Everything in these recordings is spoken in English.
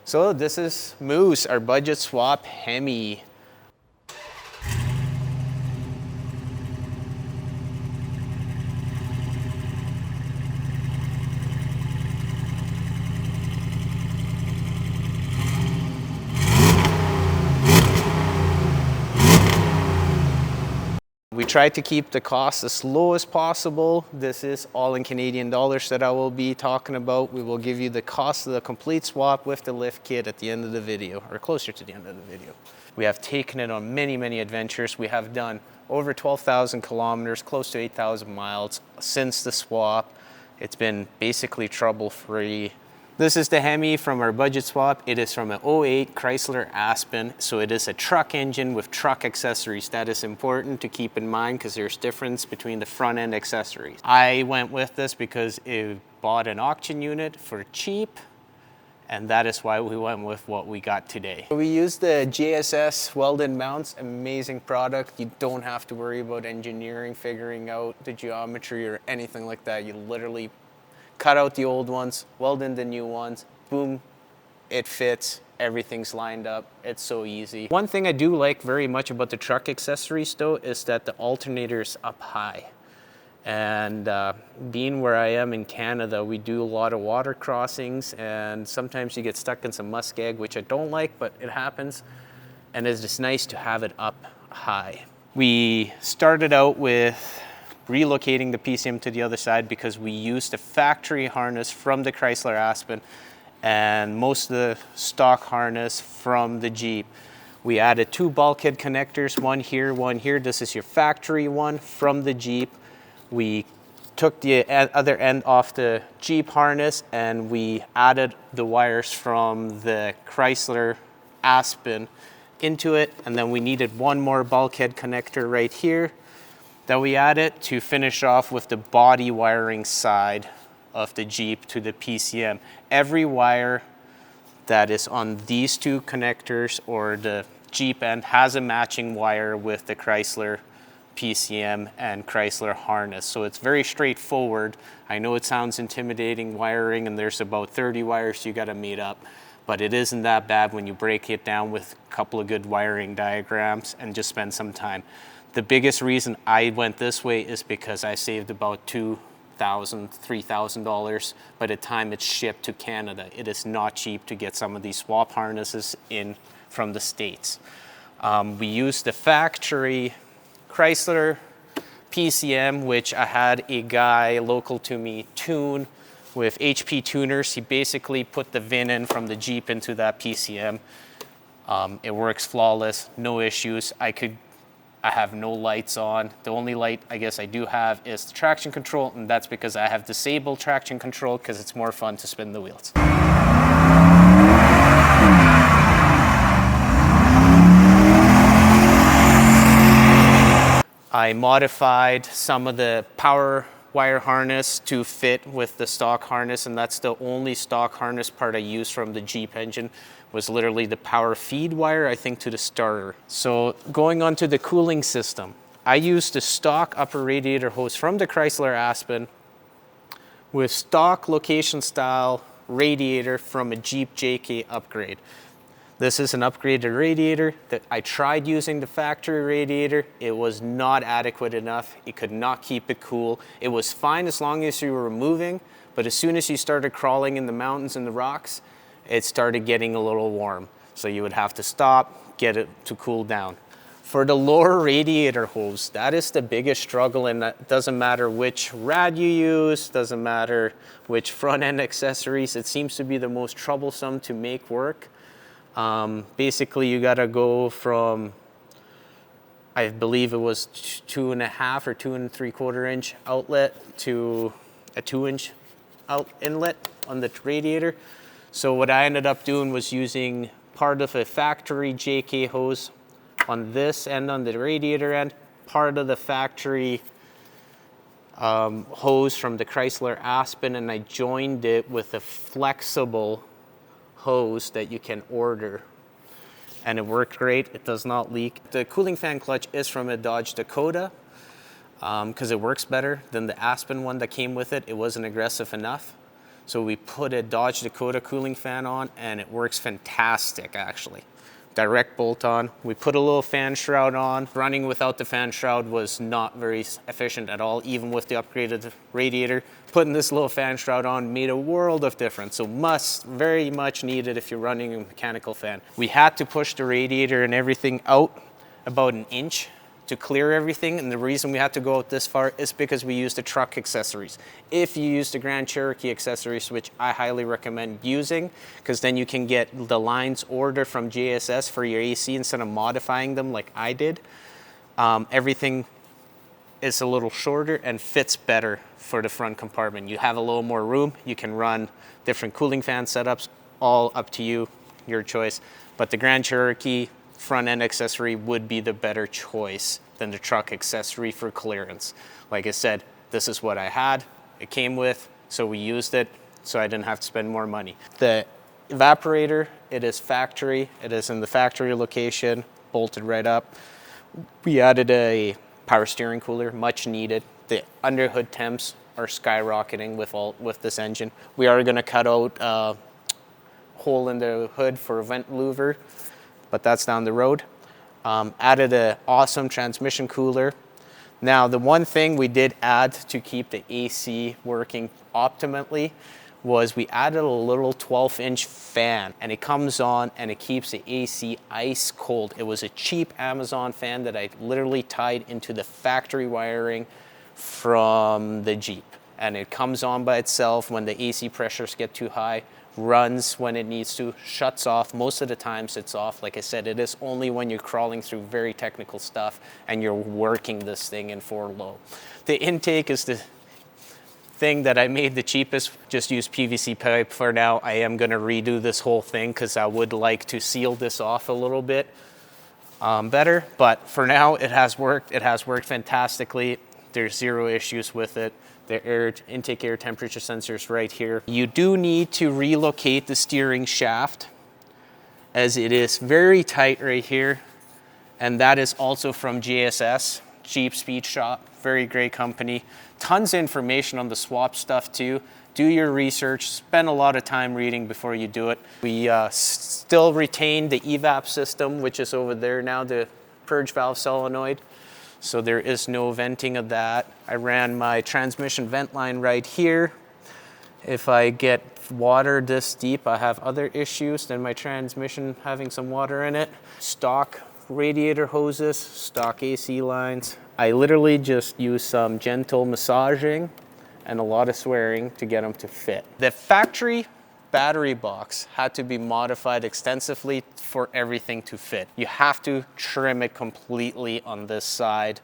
So this is Moose, our budget swap Hemi. We tried to keep the cost as low as possible. This is all in Canadian dollars that I will be talking about. We will give you the cost of the complete swap with the lift kit at the end of the video, or closer to the end of the video. We have taken it on many, many adventures. We have done over 12,000 kilometers, close to 8,000 miles since the swap. It's been basically trouble-free. This is the Hemi from our budget swap. It is from an '08 Chrysler Aspen, so it is a truck engine with truck accessories. That is important to keep in mind because there's difference between the front end accessories. I went with this because it bought an auction unit for cheap, and that is why we went with what we got today. We used the JSS welded mounts, amazing product. You don't have to worry about engineering, figuring out the geometry or anything like that. You literally cut out the old ones, weld in the new ones, boom, it fits, everything's lined up, it's so easy. One thing I do like very much about the truck accessories though is that the alternator is up high. And being where I am in Canada, we do a lot of water crossings and sometimes you get stuck in some muskeg, which I don't like, but it happens. And it's just nice to have it up high. We started out with relocating the PCM to the other side because we used the factory harness from the Chrysler Aspen and most of the stock harness from the Jeep. We added 2 bulkhead connectors, one here, one here. This is your factory one from the Jeep. We took the other end off the Jeep harness and we added the wires from the Chrysler Aspen into it. And then we needed one more bulkhead connector right here that we added to finish off with the body wiring side of the Jeep to the PCM. Every wire that is on these 2 connectors or the Jeep end has a matching wire with the Chrysler PCM and Chrysler harness. So it's very straightforward. I know it sounds intimidating wiring and there's about 30 wires you gotta meet up, but it isn't that bad when you break it down with a couple of good wiring diagrams and just spend some time. The biggest reason I went this way is because I saved about $2,000, $3,000 by the time it's shipped to Canada. It is not cheap to get some of these swap harnesses in from the States. We used the factory Chrysler PCM, which I had a guy local to me tune with HP tuners. He basically put the VIN in from the Jeep into that PCM. It works flawless, no issues. I have no lights on. The only light I guess I do have is the traction control, and that's because I have disabled traction control because it's more fun to spin the wheels. I modified some of the power wire harness to fit with the stock harness, and that's the only stock harness part I used from the Jeep engine was literally the power feed wire, I think, to the starter. So going on to the cooling system, I used the stock upper radiator hose from the Chrysler Aspen with stock location style radiator from a Jeep JK upgrade. This is an upgraded radiator that I tried using the factory radiator. It was not adequate enough. It could not keep it cool. It was fine as long as you were moving, but as soon as you started crawling in the mountains and the rocks, it started getting a little warm. So you would have to stop, get it to cool down. For the lower radiator hose, that is the biggest struggle, and that doesn't matter which rad you use, doesn't matter which front end accessories, it seems to be the most troublesome to make work. Basically you gotta go from, I believe it was 2.5 or 2 3/4 inch outlet to a 2-inch inlet on the radiator. So what I ended up doing was using part of a factory JK hose on this end, on the radiator end, part of the factory hose from the Chrysler Aspen, and I joined it with a flexible hose that you can order. And it worked great, it does not leak. The cooling fan clutch is from a Dodge Dakota because it works better than the Aspen one that came with it. It wasn't aggressive enough. So we put a Dodge Dakota cooling fan on, and it works fantastic, actually. Direct bolt on. We put a little fan shroud on. Running without the fan shroud was not very efficient at all, even with the upgraded radiator. Putting this little fan shroud on made a world of difference. So very much needed if you're running a mechanical fan. We had to push the radiator and everything out about an inch to clear everything, and the reason we had to go out this far is because we used the truck accessories. If you use the Grand Cherokee accessories, which I highly recommend using, because then you can get the lines ordered from JSS for your AC instead of modifying them like I did. Everything is a little shorter and fits better for the front compartment. You have a little more room. You can run different cooling fan setups, all up to you, your choice. But the Grand Cherokee front end accessory would be the better choice than the truck accessory for clearance. Like I said, this is what I had, it came with, so we used it, so I didn't have to spend more money. The evaporator, it is factory, it is in the factory location, bolted right up. We added a power steering cooler, much needed. The underhood temps are skyrocketing with this engine. We are gonna cut out a hole in the hood for a vent louver, but that's down the road. Added an awesome transmission cooler. Now, the one thing we did add to keep the AC working optimally was we added a little 12-inch fan, and it comes on and it keeps the AC ice cold. It was a cheap Amazon fan that I literally tied into the factory wiring from the Jeep. And it comes on by itself when the AC pressures get too high, runs when it needs to, shuts off. Most of the times it's off. Like I said, it is only when you're crawling through very technical stuff and you're working this thing in 4 low. The intake is the thing that I made the cheapest. Just use PVC pipe for now. I am gonna redo this whole thing because I would like to seal this off a little bit better. But for now, it has worked. It has worked fantastically. There's 0 issues with it. The intake air temperature sensor is right here. You do need to relocate the steering shaft as it is very tight right here. And that is also from JSS, Jeep Speed Shop, very great company. Tons of information on the swap stuff too. Do your research, spend a lot of time reading before you do it. We still retain the evap system, which is over there now, the purge valve solenoid. So there is no venting of that. I ran my transmission vent line right here. If I get water this deep, I have other issues than my transmission having some water in it. Stock radiator hoses, stock AC lines. I literally just use some gentle massaging and a lot of swearing to get them to fit. The factory battery box had to be modified extensively for everything to fit. You have to trim it completely on this side,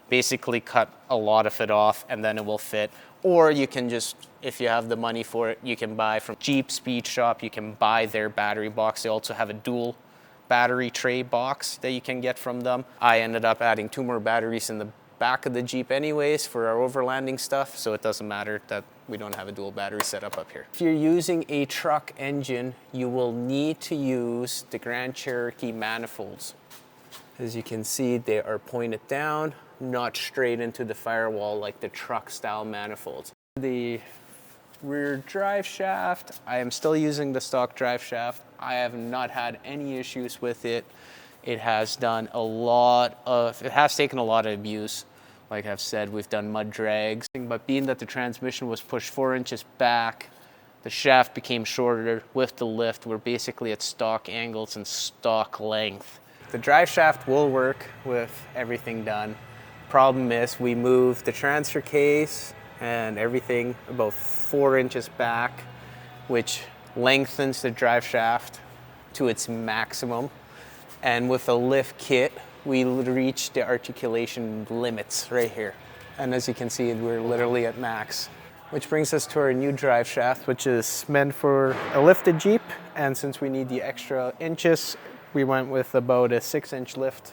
basically cut a lot of it off and then it will fit. Or you can just, if you have the money for it, you can buy from Jeep Speed Shop, you can buy their battery box. They also have a dual battery tray box that you can get from them. I ended up adding 2 more batteries in the back of the Jeep anyways for our overlanding stuff, so it doesn't matter that we don't have a dual battery setup up here. If you're using a truck engine, you will need to use the Grand Cherokee manifolds. As you can see, they are pointed down, not straight into the firewall like the truck style manifolds. The rear drive shaft, I am still using the stock drive shaft. I have not had any issues with it. It has taken a lot of abuse. Like I've said, we've done mud drags, but being that the transmission was pushed 4 inches back, the shaft became shorter with the lift. We're basically at stock angles and stock length. The drive shaft will work with everything done. Problem is we moved the transfer case and everything about 4 inches back, which lengthens the drive shaft to its maximum. And with a lift kit, we reached the articulation limits right here. And as you can see, we're literally at max. Which brings us to our new drive shaft, which is meant for a lifted Jeep. And since we need the extra inches, we went with about a 6-inch lift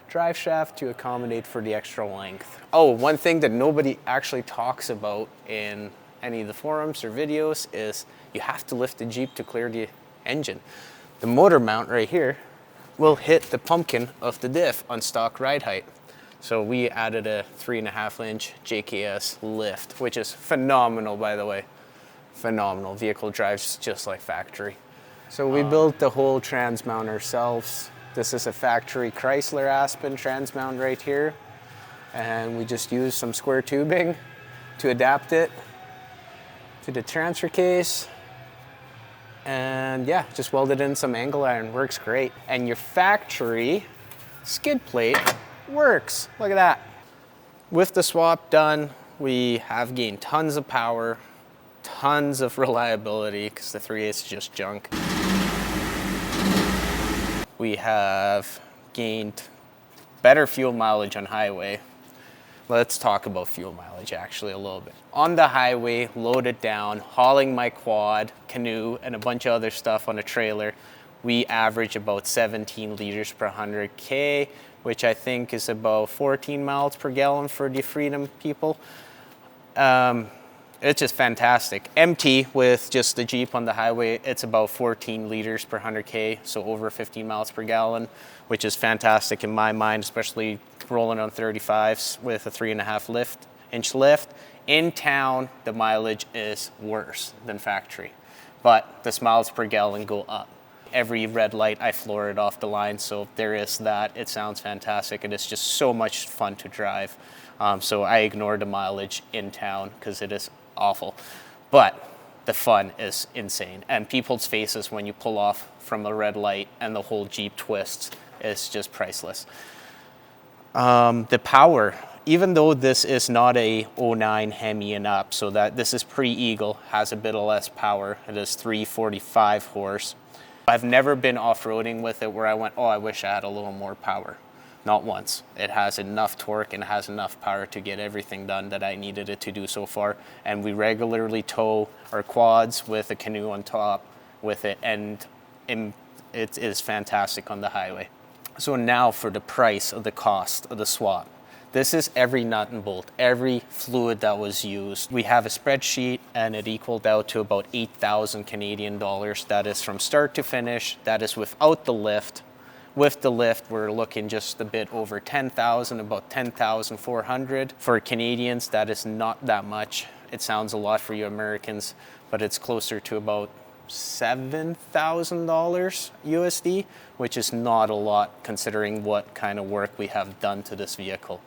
drive shaft to accommodate for the extra length. Oh, one thing that nobody actually talks about in any of the forums or videos is you have to lift the Jeep to clear the engine. The motor mount right here will hit the pumpkin of the diff on stock ride height. So we added a 3.5-inch JKS lift, which is phenomenal, by the way. phenomenal. Vehicle drives just like factory. So we built the whole trans mount ourselves. This is a factory Chrysler Aspen trans mount right here. And we just used some square tubing to adapt it to the transfer case. And yeah, just welded in some angle iron, works great. And your factory skid plate works, look at that. With the swap done, we have gained tons of power, tons of reliability, because the 3/8 is just junk. We have gained better fuel mileage on highway. Let's talk about fuel mileage actually a little bit. On the highway, loaded down, hauling my quad, canoe, and a bunch of other stuff on a trailer, we average about 17 liters per 100K, which I think is about 14 miles per gallon for the Freedom people. It's just fantastic. Empty with just the Jeep on the highway, it's about 14 liters per 100K, so over 15 miles per gallon, which is fantastic in my mind, especially rolling on 35s with a 3.5-inch lift. In town, the mileage is worse than factory, but the miles per gallon go up. Every red light, I floor it off the line, so there is that. It sounds fantastic, and it's just so much fun to drive. So I ignore the mileage in town because it is awful, but the fun is insane. And people's faces when you pull off from a red light and the whole Jeep twists is just priceless. The power, even though this is not a 09 Hemi and up, so that this is pre-Eagle, has a bit of less power. It is 345 horse. I've never been off-roading with it where I went, oh, I wish I had a little more power. Not once. It has enough torque and has enough power to get everything done that I needed it to do so far. And we regularly tow our quads with a canoe on top with it, and it is fantastic on the highway. So now for the price of the cost of the swap. This is every nut and bolt, every fluid that was used. We have a spreadsheet and it equaled out to about 8,000 Canadian dollars. That is from start to finish. That is without the lift. With the lift, we're looking just a bit over 10,000, about 10,400. For Canadians, that is not that much. It sounds a lot for you Americans, but it's closer to about $7,000 USD, which is not a lot considering what kind of work we have done to this vehicle.